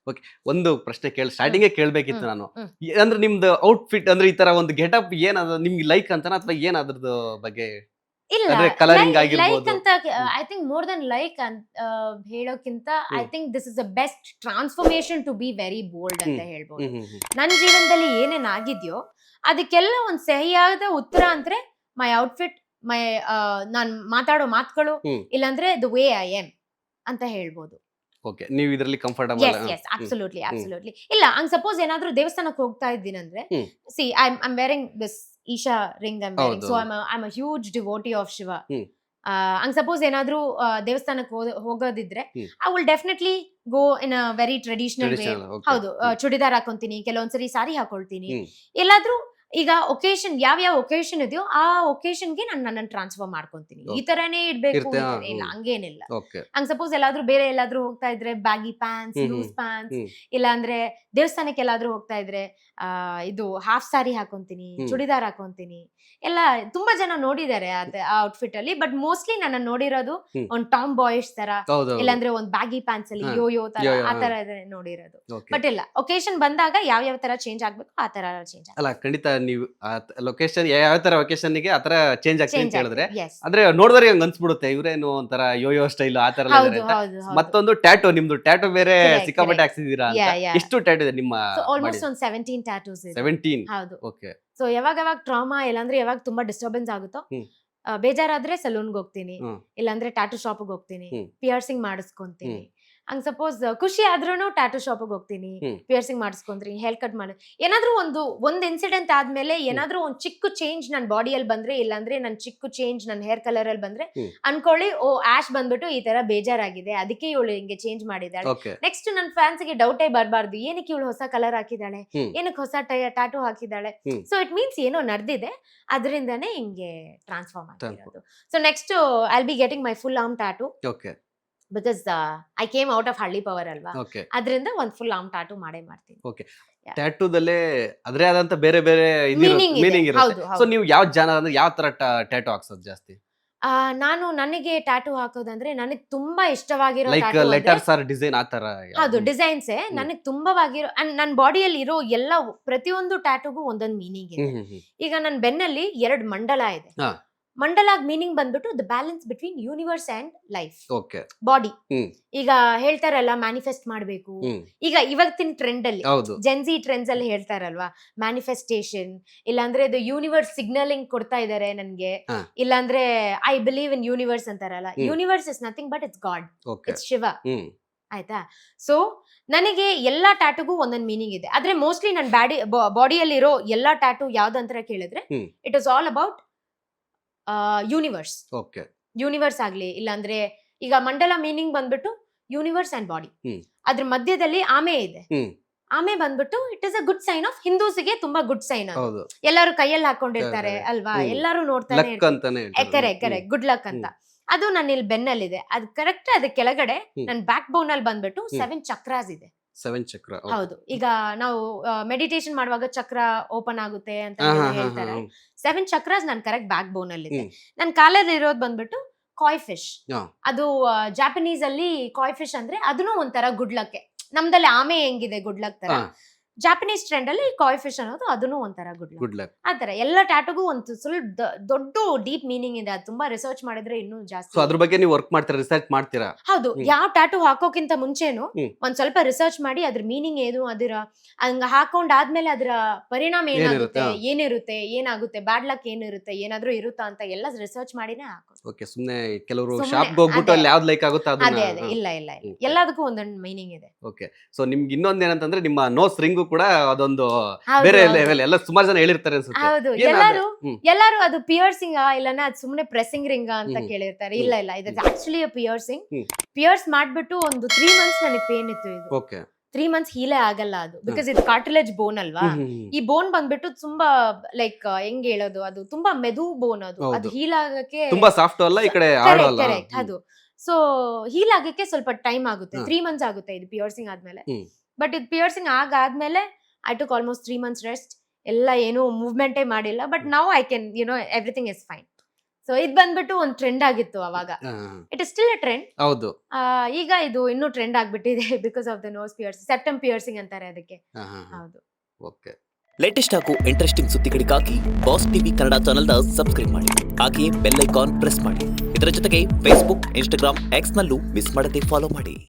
Okay. ಒಂದು ಪ್ರಶ್ನೆ ಸ್ಟಾರ್ಟಿಂಗೇ ಕೇಳಬೇಕಿತ್ತು ನಾನು. ಹ್ಮ್. ಅಂದ್ರೆ ನಿಮ್ದು ಔಟ್‌ಫಿಟ್ ಅಂದ್ರೆ ಈ ತರ ಒಂದು ಗೆಟಪ್ ಏನದ ನಿಮ್ಗೆ ಲೈಕ್ ಅಂತನಾ ಅಥವಾ ಏನ್ ಅದ್ರದ್ದು ಬಗ್ಗೆ? ಇಲ್ಲ, ಅಂದ್ರೆ ಕಲರಿಂಗ್ ಲೈಕ್ ಆಗಿರ್ಬೋದು. ಅಂತ I think more than like ಅಂತ ಹೇಳೋಕ್ಕಿಂತ I think this is the best transformation to be very bold ಅಂತ ಹೇಳ್ಬೋದು. ನನ್ನ ಜೀವನದಲ್ಲಿ ಏನೇನ್ ಆಗಿದ್ಯೋ ಅದಕ್ಕೆಲ್ಲ ಒಂದ್ ಸಹಿಯಾದ ಉತ್ತರ ಅಂದ್ರೆ ಮೈ ಔಟ್ಫಿಟ್, ಮೈ ನಾನ್ ಮಾತಾಡೋ ಮಾತುಗಳು, ಇಲ್ಲಾಂದ್ರೆ ದ ವೇ ಐ ಆಮ್ ಅಂತ ಹೇಳ್ಬೋದು. ಓಕೆ, ನೀವು ಇದರಲ್ಲಿ ಕಂಫರ್ಟಬಲ್? Yes absolutely absolutely. ಇಲ್ಲ, ಹಂಗ್ ಸಪೋಸ್ ಏನಾದ್ರೂ ದೇವಸ್ಥಾನಕ್ಕೆ ಹೋಗ್ತಾ ಇದ್ದೀನಂದ್ರೆ, see I wearing this Isha ring, I wearing, so I a huge devotee of Shiva. ಹಂಗ್ ಸಪೋಸ್ ಏನಾದ್ರೂ ದೇವಸ್ಥಾನಕ್ಕೆ ಹೋಗೋದಿದ್ರೆ I will definitely go in a very traditional way. ಹೌದು, ಚೂಡಿದಾರ್ ಹಾಕೊಂತೀನಿ, ಕೆಲವೊಂದ್ಸರಿ ಸಾರಿ ಹಾಕೊಳ್ತೀನಿ. ಎಲ್ಲಾದ್ರೂ ಈಗ ಒಕೇಶನ್ ಯಾವ ಒಕೇಶನ್ ಇದೆಯೋ ಆ ಒಕೇಶನ್ಗೆ ನಾನು ನನ್ನನ್ನು ಟ್ರಾನ್ಸ್ಫರ್ ಮಾಡ್ಕೊಂತೀನಿ. ಈ ತರಾನೇ ಇಡ್ಬೇಕು ಇಲ್ಲ, ಹಂಗೇನಿಲ್ಲ. ಹಂಗ್ ಸಪೋಸ್ ಬೇರೆ ಎಲ್ಲಾದ್ರೂ ಹೋಗ್ತಾ ಇದ್ರೆ ಬ್ಯಾಗಿ ಪ್ಯಾಂಟ್ಸ್, ಲೂಸ್ ಪ್ಯಾಂಟ್ಸ್, ಇಲ್ಲ ಅಂದ್ರೆ ದೇವಸ್ಥಾನಕ್ಕೆ ಎಲ್ಲಾದ್ರೂ ಹೋಗ್ತಾ ಇದ್ರೆ ಇದು ಹಾಫ್ ಸಾರಿ ಹಾಕೊಂತೀನಿ, ಚೂಡಿದಾರ್ ಹಾಕೊಂತೀನಿ. ಎಲ್ಲ ತುಂಬಾ ಜನ ನೋಡಿದ್ದಾರೆ ಆ ಔಟ್ಫಿಟ್ ಅಲ್ಲಿ. ಬಟ್ ಮೋಸ್ಟ್ಲಿ ನನ್ನ ನೋಡಿರೋದು ಒಂದ್ ಟಾಮ್ ಬಾಯ್ಸ್ ತರ, ಇಲ್ಲಾಂದ್ರೆ ಒಂದ್ ಬ್ಯಾಗಿ ಪ್ಯಾಂಟ್ಸ್ ಅಲ್ಲಿ ಯೋ ತರ, ಆ ತರ ನೋಡಿರೋದು. ಬಟ್ ಇಲ್ಲ, ಒಕೇಶನ್ ಬಂದಾಗ ಯಾವ ತರ ಚೇಂಜ್ ಆಗ್ಬೇಕು ಆ ತರ ಚೇಂಜ್ ಅಲ್ಲ. ಖಂಡಿತ ನೀವು ಲೊಕೇಶನ್ ಯಾವ ತರ ಒಕೇಶನ್ ಗೆ ಆತರ ಚೇಂಜ್ ಆಗ್ತದೆ ಅಂತ ಹೇಳಿದ್ರೆ, ಅಂದ್ರೆ ನೋಡಿದ್ರೆ ಹಂಗ ಅನ್ಸ್ಬಿಡುತ್ತೆ ಇವ್ರೇನು ಒಂಥರ ಯೋಯೋ ಸ್ಟೈಲ್ ಆ ತರ. ಮತ್ತೊಂದು ಟ್ಯಾಟೋ, ನಿಮ್ದು ಟ್ಯಾಟೋ ಬೇರೆ ಸಿಕ್ಕಾಪಟ್ಟೆ ಹಾಕ್ಸಿದೀರಾ ಅಂತ. ಎಷ್ಟು ಟ್ಯಾಟೋ ಇದೆ ನಿಮ್ಮ? ಆಲ್ಮೋಸ್ಟ್ ಒಂದು 17 ಟ್ಯಾಟೂಸ್ ಇದೆ. 17? ಹೌದು. ಓಕೆ. ಸೊ ಯಾವಾಗ ಟ್ರಾಮಾ ಇಲ್ಲಾಂದ್ರೆ ಯಾವಾಗ ತುಂಬಾ ಡಿಸ್ಟರ್ಬೆನ್ಸ್ ಆಗುತ್ತೋ, ಬೇಜಾರಾದ್ರೆ ಸಲೂನ್ಗೆ ಹೋಗ್ತೀನಿ, ಇಲ್ಲಾಂದ್ರೆ ಟ್ಯಾಟೂ ಶಾಪ್ಗೆ ಹೋಗ್ತೀನಿ, ಪಿಯರ್ಸಿಂಗ್ ಮಾಡಿಸ್ಕೊಂತೀನಿ. ಹಂಗ್ ಸಪೋಸ್ ಖುಷಿ ಆದ್ರೂ ಟ್ಯಾಟೂ ಶಾಪ್ಗೆ ಹೋಗ್ತೀನಿ, ಪಿಯರ್ಸಿಂಗ್ ಮಾಡಿಸ್ಕೊಂತೀನಿ, ಹೇರ್ ಕಟ್ ಮಾಡಿ. ಏನಾದ್ರೂ ಒಂದ್ ಇನ್ಸಿಡೆಂಟ್ ಆದ್ಮೇಲೆ ಏನಾದ್ರೂ ಒಂದ್ ಚಿಕ್ಕ ಚೇಂಜ್ ನನ್ನ ಬಾಡಿಯಲ್ಲಿ ಬಂದ್ರೆ, ಇಲ್ಲಾಂದ್ರೆ ನನ್ ಚಿಕ್ಕ ಚೇಂಜ್ ನನ್ನ ಹೇರ್ ಕಲರ್ ಅಲ್ಲಿ ಬಂದ್ರೆ ಅನ್ಕೊಳ್ಳಿ, ಓ ಆಶ್ ಬಂದ್ಬಿಟ್ಟು ಈ ತರ ಬೇಜಾರಾಗಿದೆ, ಅದಕ್ಕೆ ಇವಳು ಹಿಂಗೆ ಚೇಂಜ್ ಮಾಡಿದಾಳೆ. ನೆಕ್ಸ್ಟ್ ನನ್ನ ಫ್ಯಾನ್ಸ್ ಗೆ ಡೌಟೇ ಬರಬಾರ್ದು, ಏನಕ್ಕೆ ಇವಳು ಹೊಸ ಕಲರ್ ಹಾಕಿದಾಳೆ, ಏನಕ್ಕೆ ಹೊಸ ಟ್ಯಾಟೂ ಹಾಕಿದಾಳೆ. ಸೊ ಇಟ್ ಮೀನ್ಸ್ ಏನೋ ನಡೆದಿದೆ, ಅದರಿಂದಾನೇ ಹಿಂಗೆ ಟ್ರಾನ್ಸ್ಫಾರ್ಮ್ ಆಗಿರೋದು. So next I be getting my full arm tattoo. Because I came out of ಹಳ್ಳಿ ಪವರ್ ಅಲ್ವಾ, ಅದರಿಂದ ಒಂದ್ ಫುಲ್ ಆರ್ಮ್ ಟ್ಯಾಟೂ ಮಾಡೇ ಮಾಡ್ತೀನಿ. ಓಕೆ. ಟ್ಯಾಟೂದಲ್ಲೇ ಅದ್ರೇ ಆದಂತ ಬೇರೆ ಬೇರೆ ಮೀನಿಂಗ್ ಇರುತ್ತೆ. ಸೊ ನೀವು ಯಾವ ಜಾನರ್ ಅಂದ್ರೆ ಯಾವ ತರ ಟ್ಯಾಟೂ ಹಾಕ್ಸೋದು ಜಾಸ್ತಿ? ನನಗೆ ಟ್ಯಾಟೂ ಹಾಕೋದಂದ್ರೆ ನನಗೆ ತುಂಬಾ ಇಷ್ಟವಾಗಿರೋ ಲೈಕ್ ಲೆಟರ್ಸ್ ಆರ್ ಡಿಸೈನ್ ಆ ತರ? ಹೌದು, ಡಿಸೈನ್ಸ್ ನನಗೆ ತುಂಬವಾಗಿರೋ, ನನ್ನ ಬಾಡಿಯಲ್ಲಿ ಇರೋ ಎಲ್ಲ ಪ್ರತಿಯೊಂದು ಟ್ಯಾಟೂಗೂ ಒಂದೊಂದು ಮೀನಿಂಗ್ ಇದೆ. ಈಗ ನನ್ನ ಬೆನ್ನಲ್ಲಿ 2 ಮಂಡಲ ಇದೆ. ಮಂಡಲಾಗ್ ಮೀನಿಂಗ್ ಬಂದ್ಬಿಟ್ಟು the balance between universe and life, body. ಈಗ ಹೇಳ್ತಾರಲ್ಲ ಮ್ಯಾನಿಫೆಸ್ಟ್ ಮಾಡ್ಬೇಕು, ಈಗ ಇವತ್ತಿನ ಟ್ರೆಂಡ್ ಅಲ್ಲಿ ಜೆನ್ಸಿ ಟ್ರೆಂಡ್ಸ್ ಅಲ್ಲಿ ಹೇಳ್ತಾರಲ್ವಾ ಮ್ಯಾನಿಫೆಸ್ಟೇಷನ್, ಇಲ್ಲಾಂದ್ರೆ ದ ಯೂನಿವರ್ಸ್ ಸಿಗ್ನಲಿಂಗ್ ಕೊಡ್ತಾ ಇದಾರೆ ನನ್ಗೆ, ಇಲ್ಲಾಂದ್ರೆ ಐ ಬಿಲೀವ್ ಇನ್ ಯೂನಿವರ್ಸ್ ಅಂತಾರಲ್ಲ. Universe is nothing but it's god, it's Shiva. ಆಯ್ತಾ? ಸೊ ನನಗೆ ಎಲ್ಲಾ ಟ್ಯಾಟೂಗೂ ಒಂದೊಂದು ಮೀನಿಂಗ್ ಇದೆ. ಆದ್ರೆ ಮೋಸ್ಟ್ಲಿ ನನ್ನ ಬಾಡಿಯಲ್ಲಿರೋ ಎಲ್ಲಾ ಟ್ಯಾಟೂ ಯಾವ್ದಂತ ಕೇಳಿದ್ರೆ it is all about universe. Universe ಆಗ್ಲಿ, ಇಲ್ಲಾಂದ್ರೆ ಈಗ ಮಂಡಲ ಮೀನಿಂಗ್ ಬಂದ್ಬಿಟ್ಟು ಯೂನಿವರ್ಸ್ ಅಂಡ್ ಬಾಡಿ. ಅದ್ರ ಮಧ್ಯದಲ್ಲಿ ಆಮೆ ಇದೆ. ಆಮೆ ಬಂದ್ಬಿಟ್ಟು it is a good sign of ಹಿಂದೂಸ್ಗೆ, ತುಂಬಾ ಗುಡ್ ಸೈನ್. ಎಲ್ಲರೂ ಕೈಯಲ್ಲಿ ಹಾಕೊಂಡಿರ್ತಾರೆ ಅಲ್ವಾ, ಎಲ್ಲರೂ ನೋಡ್ತಾನೆ ಇರ್ತಾರೆ, ಕರೆಕ್ಟ್ ಗುಡ್ ಲಕ್ ಅಂತ. ಅದು ನನ್ನ ಇಲ್ಲಿ ಬೆನ್ನಲ್ಲಿದೆ, ಅದು ಕರೆಕ್ಟ್. ಅದ್ರ ಕೆಳಗಡೆ ನನ್ನ ಬ್ಯಾಕ್ ಬೋನ್ ಅಲ್ಲಿ ಬಂದ್ಬಿಟ್ಟು 7 ಚಕ್ರಾಸ್ ಇದೆ. 7 ಚಕ್ರ? ಹೌದು. ಈಗ ನಾವು ಮೆಡಿಟೇಷನ್ ಮಾಡುವಾಗ ಚಕ್ರ ಓಪನ್ ಆಗುತ್ತೆ ಅಂತ ಹೇಳ್ತಾರೆ. 7 ಚಕ್ರಾಸ್ ನನ್ ಕರೆಕ್ಟ್ ಬ್ಯಾಕ್ ಬೋನ್ ಅಲ್ಲಿ ಇದೆ. ನನ್ ಕಾಲಲ್ಲಿ ಇರೋದು ಬಂದ್ಬಿಟ್ಟು ಕಾಯ್ ಫಿಶ್. ಅದು ಜಾಪನೀಸ್ ಅಲ್ಲಿ ಕಾಯ್ ಫಿಶ್ ಅಂದ್ರೆ ಅದನ್ನು ಒಂಥರ ಗುಡ್ ಲಕ್. ನಮ್ದಲ್ಲಿ ಆಮೆ ಹೆಂಗಿದೆ ಗುಡ್ ಲಕ್ ತರ, ಜಾಪನೀಸ್ ಟ್ರೆಂಡ್ ಅಲ್ಲಿ ಕಾಯ್ ಫಿಶ್ ಅನ್ನೋದು ಅದನ್ನು ಒಂಥರ ಗುಡ್ ಲಕ್. ಆತರ ಎಲ್ಲ ಟ್ಯಾಟೂಗೂ ಒಂದು ಸ್ವಲ್ಪ ದೊಡ್ಡ ಡೀಪ್ ಮೀನಿಂಗ್ ಇದೆ. ಅದು ತುಂಬಾ ರಿಸರ್ಚ್ ಮಾಡಿದ್ರೆ ಇನ್ನೂ ಜಾಸ್ತಿ. ಅದ್ರ ಬಗ್ಗೆ ನೀವು ವರ್ಕ್ ಮಾಡ್ತೀರಾ, ರಿಸರ್ಚ್ ಮಾಡ್ತೀರಾ? ಹೌದು. ಯಾವ ಟ್ಯಾಟೂ ಹಾಕೋಕ್ಕಿಂತ ಮುಂಚೆನು ಒಂದ್ ಸ್ವಲ್ಪ ರಿಸರ್ಚ್ ಮಾಡಿ ಅದ್ರ ಮೀನಿಂಗ್ ಏನು, ಅದರ ಹಂಗ ಹಾಕೊಂಡಾದ್ಮೇಲೆ ಅದರ ಪರಿಣಾಮ ಏನಿರುತ್ತೆ, ಏನಾಗುತ್ತೆ, ಬ್ಯಾಡ್ ಲಕ್ ಏನಿರುತ್ತೆ, ಏನಾದ್ರೂ ಇರುತ್ತಾ ಅಂತ ಎಲ್ಲ ರಿಸರ್ಚ್ ಮಾಡಿನೇ ಹಾಕೋದು. ಓಕೆ. ಸುಮ್ನೆ ಕೆಲವರು ಶಾಪ್ ಹೋಗ್ಬಿಟ್ಟು ಅಲ್ಲಿ ಯಾವ್ದು ಲೈಕ್ ಆಗುತ್ತೆ ಅದೇ ಇಲ್ಲ ಎಲ್ಲದಕ್ಕೂ ಒಂದೊಂದು ಮೀನಿಂಗ್ ಇದೆ. ಓಕೆ. ಸೊ ನಿಮ್ಗೆ ಇನ್ನೊಂದ್ ಏನಂತಂದ್ರೆ ನಿಮ್ಮ ನೋಸ್ ರಿಂಗು ಕೂಡ ಅದೊಂದು ಬೇರೆ ಲೆವೆಲ್, ಎಲ್ಲ ಸುಮಾರು ಜನ ಹೇಳಿರ್ತಾರೆ ಅನ್ಸುತ್ತೆ. ಹೌದು, ಎಲ್ಲಾರು ಅದು ಪಿಯರ್ಸಿಂಗ್ ಇಲ್ಲನ ಅದು ಸುಮ್ನೆ ಪ್ರೆಸ್ಸಿಂಗ್ ರಿಂಗ್ ಅಂತ ಕೇಳಿರ್ತಾರೆ. ಇಲ್ಲ ಇದು ಆಕ್ಚುಲಿ ಪಿಯರ್ಸಿಂಗ್. ಪಿಯರ್ಸ್ ಮಾಡ್ಬಿಟ್ಟು ಒಂದು 3 months ನನಗೆ ಪೇನ್ ಇತ್ತು. ಇದು 3 months ಹೀಲೇ ಆಗಲ್ಲ ಅದು, ಬಿಕಾಸ್ ಇದು ಕಾರ್ಟಿಲೇಜ್ ಬೋನ್ ಅಲ್ವಾ. ಈ ಬೋನ್ ಬಂದ್ಬಿಟ್ಟು ತುಂಬಾ ಲೈಕ್ ಹೆಂಗ್ ಹೇಳೋದು, ಅದು ತುಂಬಾ ಮೆದು ಬೋನ್. ಅದು ಹೀಲ್ ಆಗಕ್ಕೆ ತುಂಬಾ ಸಾಫ್ಟ್ ಅಲ್ಲ, ಈ ಕಡೆ ಕರೆಕ್ಟ್. ಅದು ಸೊ ಹೀಲ್ ಆಗಕ್ಕೆ ಸ್ವಲ್ಪ ಟೈಮ್ ಆಗುತ್ತೆ, 3 months ಆಗುತ್ತೆ ಇದು ಪಿಯರ್ಸಿಂಗ್ ಆದ್ಮೇಲೆ. ಬಟ್ ಇದು ಪಿಯರ್ಸಿಂಗ್ ಆದ್ಮೇಲೆ I took almost 3 months rest. ಎಲ್ಲ ಏನು ಮೂವ್ಮೆಂಟೇ ಮಾಡಿಲ್ಲ. But now I can everything is fine. So ಇದ್ ಬಂದ್ಬಿಟ್ಟು ಒಂದ್ ಟ್ರೆಂಡ್ ಆಗಿತ್ತು ಅವಾಗ. It is still a trend. ಹೌದು. ಈಗ ಇದು ಇನ್ನೂ ಟ್ರೆಂಡ್ ಆಗ್ಬಿಟ್ಟಿದೆ because of the nose piercing, septum piercing ಅಂತಾರೆ ಅದಕ್ಕೆ. ಹೌದು. ಓಕೆ. ಲೇಟೆಸ್ಟ್ ಹಾಗೂ ಇಂಟ್ರೆಸ್ಟಿಂಗ್ ಸುದ್ದಿಗಳಿಗಾಗಿ ಬಾಸ್ ಟಿವಿ ಕನ್ನಡ ಚಾನೆಲ್ನ ಸಬ್ಸ್ಕ್ರೈಬ್ ಮಾಡಿ. ಹಾಗೆಯೇ ಬೆಲ್ ಐಕಾನ್ ಪ್ರೆಸ್ ಮಾಡಿ. ಇದರ ಜೊತೆಗೆ ಫೇಸ್ಬುಕ್, ಇನ್ಸ್ಟಾಗ್ರಾಮ್, ಎಕ್ಸ್ ನಲ್ಲೂ ಮಿಸ್ ಮಾಡದೆ ಫಾಲೋ ಮಾಡಿ.